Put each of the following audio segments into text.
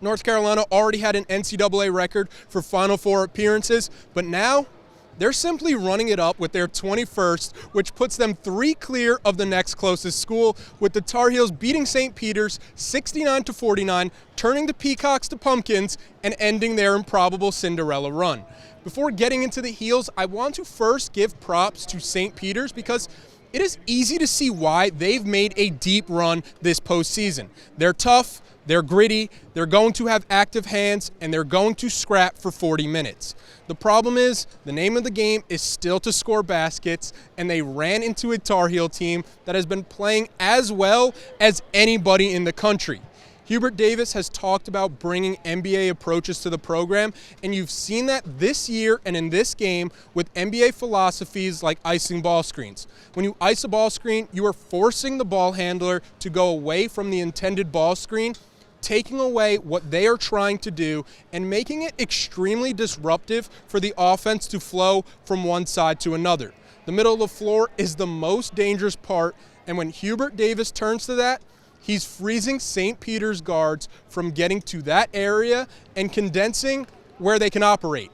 North Carolina already had an NCAA record for Final Four appearances, but now they're simply running it up with their 21st, which puts them 3 clear of the next closest school, with the Tar Heels beating St. Peter's 69-49, turning the Peacocks to pumpkins, and ending their improbable Cinderella run. Before getting into the Heels, I want to first give props to St. Peter's because it is easy to see why they've made a deep run this postseason. They're tough, they're gritty, they're going to have active hands, and they're going to scrap for 40 minutes. The problem is, the name of the game is still to score baskets, and they ran into a Tar Heel team that has been playing as well as anybody in the country. Hubert Davis has talked about bringing NBA approaches to the program, and you've seen that this year and in this game with NBA philosophies like icing ball screens. When you ice a ball screen, you are forcing the ball handler to go away from the intended ball screen, taking away what they are trying to do and making it extremely disruptive for the offense to flow from one side to another. The middle of the floor is the most dangerous part, and when Hubert Davis turns to that, he's freezing St. Peter's guards from getting to that area and condensing where they can operate.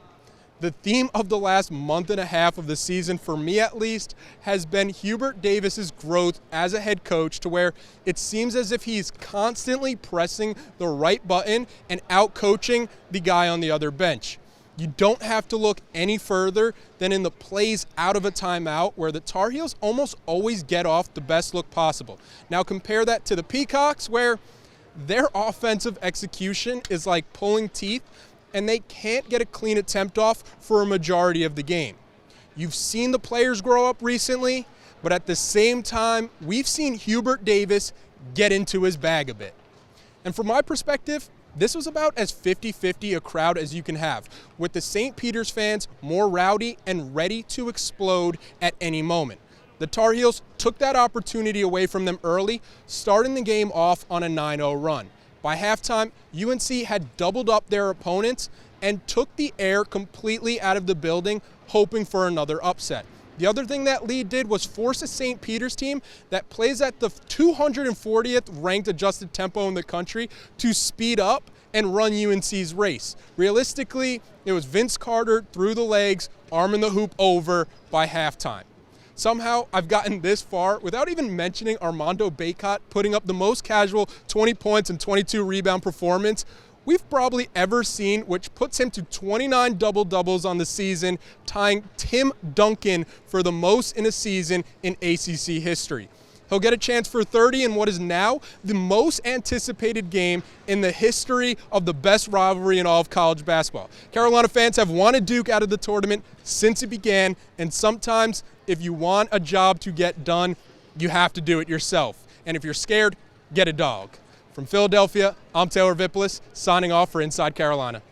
The theme of the last month and a half of the season, for me at least, has been Hubert Davis's growth as a head coach, to where it seems as if he's constantly pressing the right button and out-coaching the guy on the other bench. You don't have to look any further than in the plays out of a timeout, where the Tar Heels almost always get off the best look possible. Now compare that to the Peacocks, where their offensive execution is like pulling teeth, and they can't get a clean attempt off for a majority of the game. You've seen the players grow up recently, but at the same time, we've seen Hubert Davis get into his bag a bit. And from my perspective, this was about as 50-50 a crowd as you can have, with the St. Peter's fans more rowdy and ready to explode at any moment. The Tar Heels took that opportunity away from them early, starting the game off on a 9-0 run. By halftime, UNC had doubled up their opponents and took the air completely out of the building, hoping for another upset. The other thing that lead did was force a St. Peter's team that plays at the 240th ranked adjusted tempo in the country to speed up and run UNC's race. Realistically, it was Vince Carter through the legs, arming the hoop over by halftime. Somehow, I've gotten this far without even mentioning Armando Bacot putting up the most casual 20 points and 22 rebound performance we've probably ever seen, which puts him to 29 double-doubles on the season, tying Tim Duncan for the most in a season in ACC history. He'll get a chance for 30 in what is now the most anticipated game in the history of the best rivalry in all of college basketball. Carolina fans have wanted Duke out of the tournament since it began, and sometimes if you want a job to get done, you have to do it yourself. And if you're scared, get a dog. From Philadelphia, I'm Taylor Vippolis, signing off for Inside Carolina.